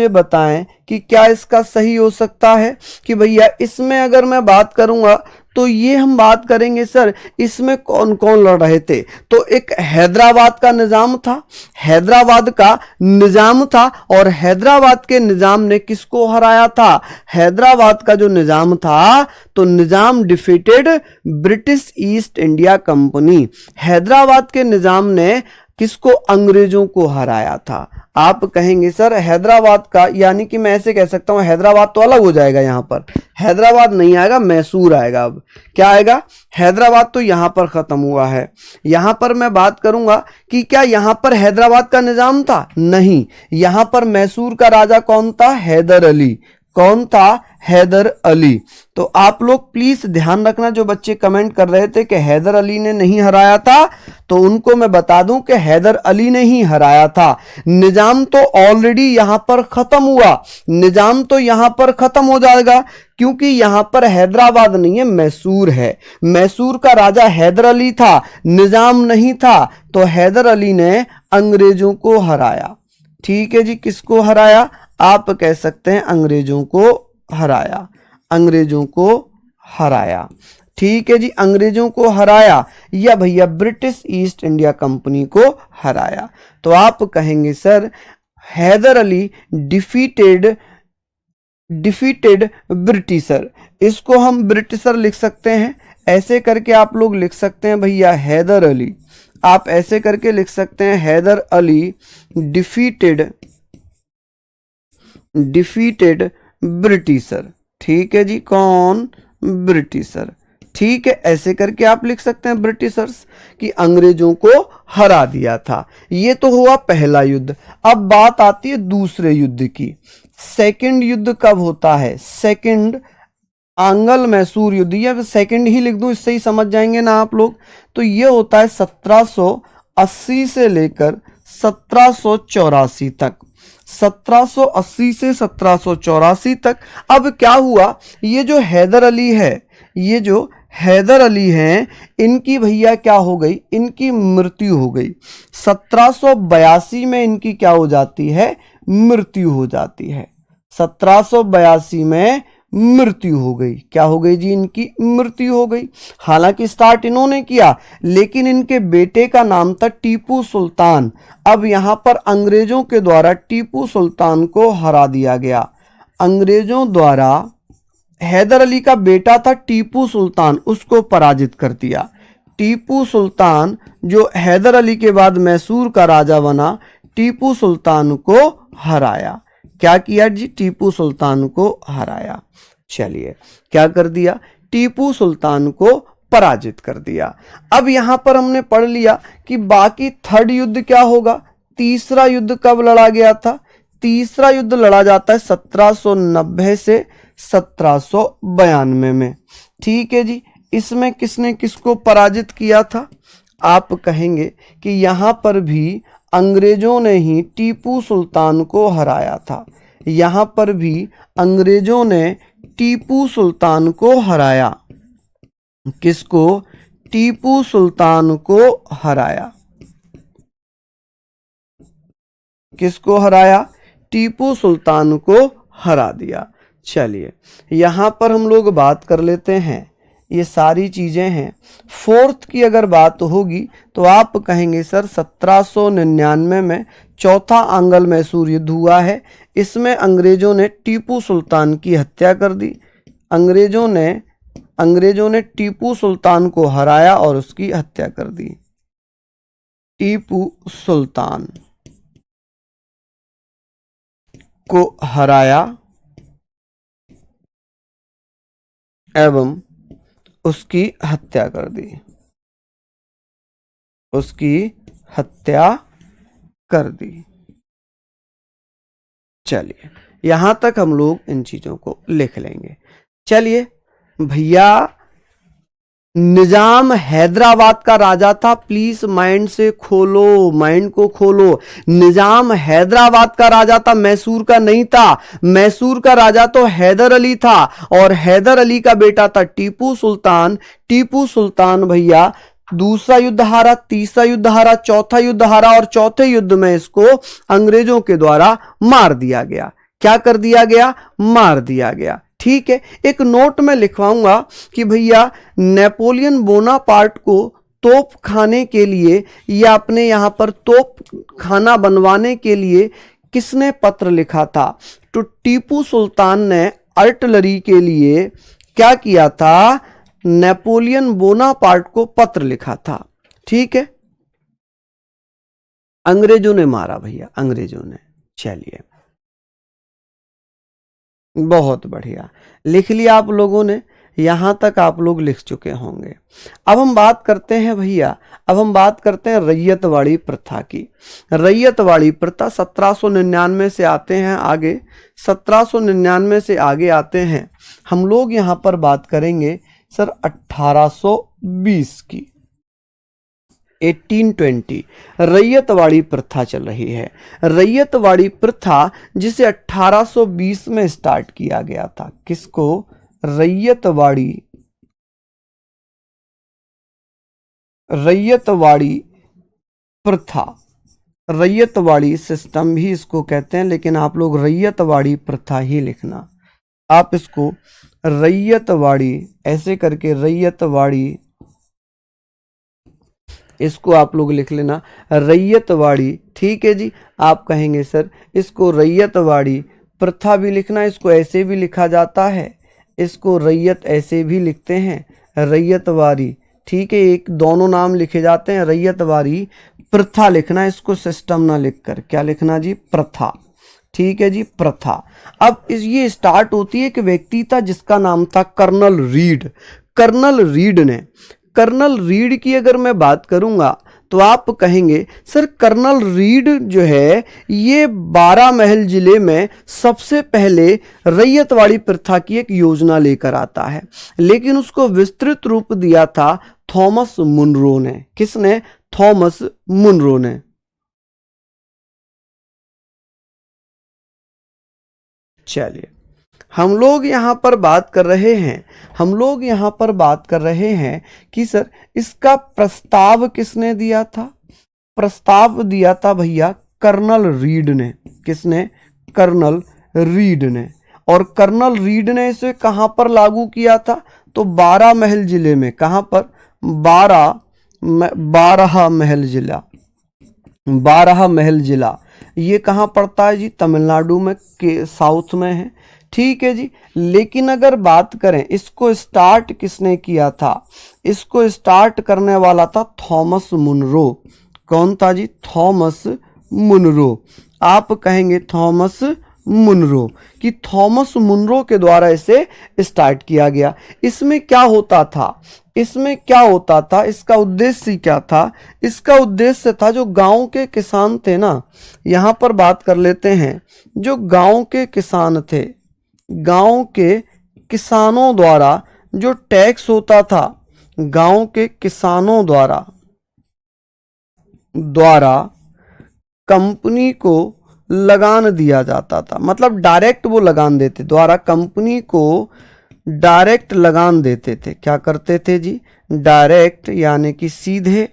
बताएं कि क्या इसका सही हो सकता है कि भैया इसमें अगर मैं बात करूंगा तो ये हम बात करेंगे सर इसमें कौन कौन लड़ रहे थे। तो एक हैदराबाद का निजाम था और हैदराबाद के निजाम ने किसको हराया था? हैदराबाद का जो निजाम था तो Nizam defeated British East India company. Hyderabad के निजाम ने किसको? अंग्रेजों को हराया था। आप कहेंगे सर हैदराबाद का, यानी कि मैं ऐसे कह सकता हूं हैदराबाद तो अलग हो जाएगा, यहां पर हैदराबाद नहीं आएगा, मैसूर आएगा। अब क्या आएगा? हैदराबाद तो यहां पर खत्म हुआ है। यहां पर मैं बात करूंगा कि क्या यहां पर हैदराबाद का निजाम था? नहीं, यहां पर मैसूर का राजा कौन था? हैदर अली। कौन था? हैदर अली। तो आप लोग प्लीज ध्यान रखना, जो बच्चे कमेंट कर रहे थे कि हैदर अली ने नहीं हराया था, तो उनको मैं बता दूं कि हैदर अली ने ही हराया था। निजाम तो ऑलरेडी यहां पर खत्म हुआ, निजाम तो यहां पर खत्म हो जाएगा क्योंकि यहां पर हैदराबाद नहीं है, मैसूर है। मैसूर का राजा हैदर अली था, निजाम नहीं था, तो हैदर अली ने अंग्रेजों को हराया। ठीक है जी, किसको हराया? आप कह सकते हैं अंग्रेजों को हराया। ठीक है जी, अंग्रेजों को हराया या भैया ब्रिटिश ईस्ट इंडिया कंपनी को हराया। तो आप कहेंगे sir Hyder Ali defeated defeated Britisher, इसको हम ब्रिटिशर लिख सकते हैं। ऐसे करके आप लोग लिख सकते हैं भैया हैदर अली, आप ऐसे करके लिख सकते हैं हैदर अली डिफीटेड ब्रिटिशर। ठीक है जी, कौन? ब्रिटिशर। ठीक है, ऐसे करके आप लिख सकते हैं ब्रिटिशर्स कि अंग्रेजों को हरा दिया था। ये तो हुआ पहला युद्ध। अब बात आती है दूसरे युद्ध की। सेकंड युद्ध कब होता है? सेकंड आंगल मैसूर युद्ध, या सेकंड ही लिख दूं, इससे ही समझ जाएंगे ना आप लोग। तो ये होता है 1780 से लेकर 1784 तक, 1780 से 1784 तक। अब क्या हुआ, ये जो हैदर अली है, ये जो हैदर अली हैं, इनकी भैया क्या हो गई? इनकी मृत्यु हो गई। 1782 में इनकी क्या हो जाती है? मृत्यु हो जाती है। 1782 में मृत्यु हो गई। क्या हो गई जी? इनकी मृत्यु हो गई। हालांकि स्टार्ट इन्होंने किया, लेकिन इनके बेटे का नाम था टीपू सुल्तान। अब यहां पर अंग्रेजों के द्वारा टीपू सुल्तान को हरा दिया गया। अंग्रेजों द्वारा हैदर अली का बेटा था टीपू सुल्तान, उसको पराजित कर दिया। टीपू सुल्तान जो हैदर अली के बाद मैसूर का राजा बना, टीपू सुल्तान को हराया। क्या किया जी? टीपू सुल्तान को हराया। चलिए, क्या कर दिया? टीपू सुल्तान को पराजित कर दिया। अब यहां पर हमने पढ़ लिया कि बाकी थर्ड युद्ध क्या होगा। तीसरा युद्ध कब लड़ा गया था? तीसरा युद्ध लड़ा जाता है 1790 से 1792 में। ठीक है जी, इसमें किसने किसको पराजित किया था? आप कहेंगे कि यहां पर भी अंग्रेजों ने ही टीपू सुल्तान को हराया था। यहां पर भी अंग्रेजों ने टीपू सुल्तान को हराया। किसको? टीपू सुल्तान को हराया। किसको हराया? टीपू सुल्तान को हरा दिया। चलिए, यहां पर हम लोग बात कर लेते हैं, ये सारी चीजें हैं। फोर्थ की अगर बात होगी तो आप कहेंगे सर 1799 में चौथा आंग्ल मैसूर युद्ध हुआ है। इसमें अंग्रेजों ने टीपू सुल्तान की हत्या कर दी। अंग्रेजों ने टीपू सुल्तान को हराया और उसकी हत्या कर दी। टीपू सुल्तान को हराया एवं उसकी हत्या कर दी। उसकी हत्या कर दी। चलिए, यहां तक हम लोग इन चीजों को लिख लेंगे। चलिए भैया, निजाम हैदराबाद का राजा था। प्लीज माइंड से खोलो, माइंड को खोलो। निजाम हैदराबाद का राजा था, मैसूर का नहीं था। मैसूर का राजा तो हैदर अली था और हैदर अली का बेटा था टीपू सुल्तान। टीपू सुल्तान भैया दूसरा युद्ध हारा, तीसरा युद्ध हारा, चौथा युद्ध हारा और चौथे युद्ध में इसको अंग्रेजों के द्वारा मार दिया गया। क्या कर दिया गया? मार दिया गया। ठीक है, एक नोट में लिखवाऊंगा कि भैया नेपोलियन बोनापार्ट को तोप खाने के लिए या अपने यहां पर तोप खाना बनवाने के लिए किसने पत्र लिखा था? तो टीपू सुल्तान ने आर्टिलरी के लिए क्या किया था? नेपोलियन बोनापार्ट को पत्र लिखा था। ठीक है, अंग्रेजों ने मारा भैया, अंग्रेजों ने। चलिए, बहुत बढ़िया, लिख लिया आप लोगों ने। यहां तक आप लोग लिख चुके होंगे। अब हम बात करते हैं भैया, अब हम बात करते हैं रैयतवाड़ी प्रथा की। रैयतवाड़ी प्रथा 1799 से आते हैं आगे, 1799 से आगे आते हैं हम लोग। यहां पर बात करेंगे सर 1820 की, 1820 रैयतवाड़ी प्रथा चल रही है। रैयतवाड़ी प्रथा जिसे 1820 में स्टार्ट किया गया था। किसको? रैयतवाड़ी प्रथा, रैयतवाड़ी सिस्टम भी इसको कहते हैं, लेकिन आप लोग रैयतवाड़ी प्रथा ही लिखना। आप इसको रैयतवाड़ी ऐसे करके, रैयतवाड़ी इसको आप लोग लिख लेना, रैयतवाड़ी। ठीक है जी, आप कहेंगे सर इसको रैयतवाड़ी प्रथा भी लिखना, इसको ऐसे भी लिखा जाता है, इसको रैयत ऐसे भी लिखते हैं, रैयतवारी, ठीक है, एक दोनों नाम लिखे जाते हैं, रैयतवारी। प्रथा लिखना, इसको सिस्टम ना लिखकर क्या लिखना जी, प्रथा, ठीक है जी, प्रथा। अब ये स्टार्ट होती है एक व्यक्ति था जिसका नाम था कर्नल रीड। कर्नल रीड ने, कर्नल रीड की अगर मैं बात करूंगा तो आप कहेंगे सर कर्नल रीड जो है ये 12 महल जिले में सबसे पहले रैयतवाड़ी प्रथा की एक योजना लेकर आता है, लेकिन उसको विस्तृत रूप दिया था थॉमस मुनरो ने। किसने? थॉमस मुनरो ने। चलिए, हम लोग यहाँ पर बात कर रहे हैं, हम लोग यहाँ पर बात कर रहे हैं कि सर इसका प्रस्ताव किसने दिया था? प्रस्ताव दिया था भैया कर्नल रीड ने। किसने? कर्नल रीड ने। और कर्नल रीड ने इसे कहाँ पर लागू किया था? तो 12 महल जिले में। कहाँ पर? 12 महल जिला, 12 महल जिला। ये कहाँ पड़ता है जी? तमिलनाडु में के साउथ में है, ठीक है जी। लेकिन अगर बात करें इसको स्टार्ट किसने किया था? इसको स्टार्ट करने वाला था थॉमस मुनरो। कौन था जी? Thomas Munro. आप कहेंगे थॉमस मुनरो, कि थॉमस मुनरो के द्वारा इसे स्टार्ट किया गया। इसमें क्या होता था? इसमें क्या होता था? इसका उद्देश्य क्या था? इसका उद्देश्य था जो गांव के किसान थे ना, यहां पर बात कर लेते हैं, जो गांव के किसान थे, गांव के किसानों द्वारा जो टैक्स होता था, गांव के किसानों द्वारा कंपनी को लगान दिया जाता था। मतलब डायरेक्ट वो लगान देते, द्वारा कंपनी को डायरेक्ट लगान देते थे। क्या करते थे जी? डायरेक्ट यानी कि सीधे,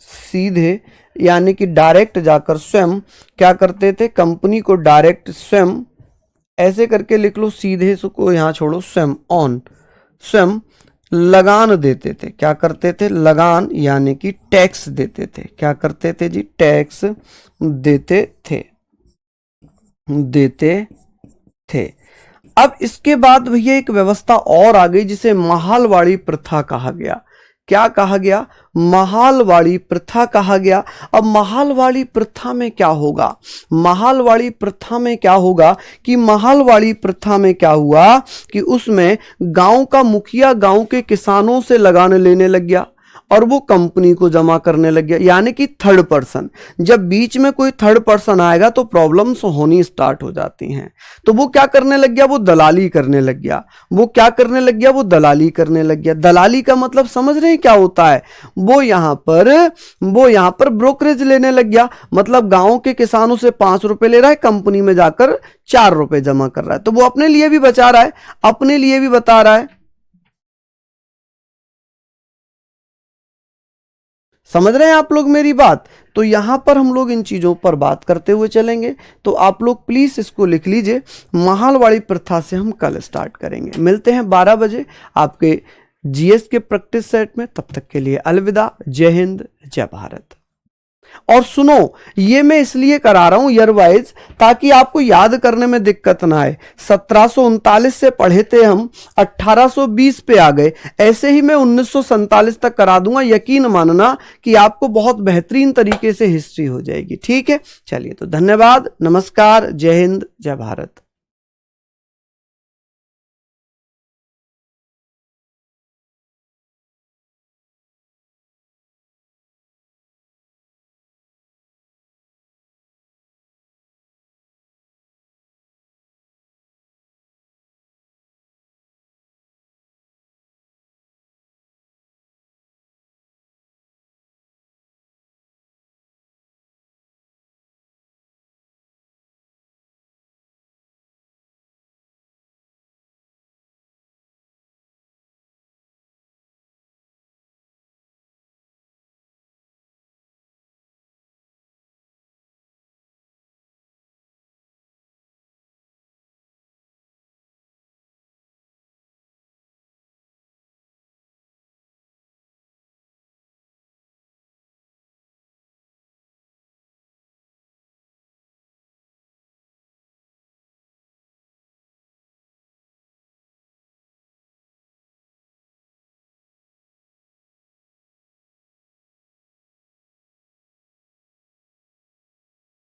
सीधे यानी कि डायरेक्ट जाकर स्वयं क्या करते थे? कंपनी को डायरेक्ट स्वयं, ऐसे करके लिख लो, सीधे को यहां छोड़ो, स्वयं ऑन, स्वयं लगान देते थे। क्या करते थे? लगान यानी कि टैक्स देते थे। क्या करते थे जी? टैक्स देते थे, देते थे। अब इसके बाद भैया एक व्यवस्था और आ गई जिसे महालवाड़ी प्रथा कहा गया। क्या कहा गया? महालवाड़ी प्रथा कहा गया। अब महालवाड़ी प्रथा में क्या होगा? महालवाड़ी प्रथा में क्या होगा कि महालवाड़ी प्रथा में क्या हुआ कि उसमें गांव का मुखिया गांव के किसानों से लगान लेने लग गया और वो कंपनी को जमा करने लग गया, यानी कि थर्ड पर्सन। जब बीच में कोई थर्ड पर्सन आएगा तो प्रॉब्लम्स होनी स्टार्ट हो जाती हैं। तो वो क्या करने लग गया? वो दलाली करने लग गया। वो क्या करने लग गया? वो दलाली करने लग गया। दलाली का मतलब समझ रहे हैं क्या होता है? वो यहाँ पर ब्रोकरेज लेने लग गया। मतलब गांव के किसानों से 5 रुपए ले रहा है, कंपनी में जाकर 4 रुपए जमा कर रहा है। तो वो अपने लिए भी बचा रहा है, अपने लिए भी बता रहा है। समझ रहे हैं आप लोग मेरी बात? तो यहां पर हम लोग इन चीजों पर बात करते हुए चलेंगे। तो आप लोग प्लीज इसको लिख लीजिए। महालवाड़ी प्रथा से हम कल स्टार्ट करेंगे। मिलते हैं 12 बजे आपके जीएस के प्रैक्टिस सेट में। तब तक के लिए अलविदा। जय हिंद, जय भारत। और सुनो, ये मैं इसलिए करा रहा हूं ईयर वाइज ताकि आपको याद करने में दिक्कत ना आए। 1739 से पढ़े थे हम, 1820 पे आ गए। ऐसे ही मैं 1947 तक करा दूंगा। यकीन मानना कि आपको बहुत बेहतरीन तरीके से हिस्ट्री हो जाएगी। ठीक है, चलिए तो धन्यवाद, नमस्कार, जय हिंद, जय भारत।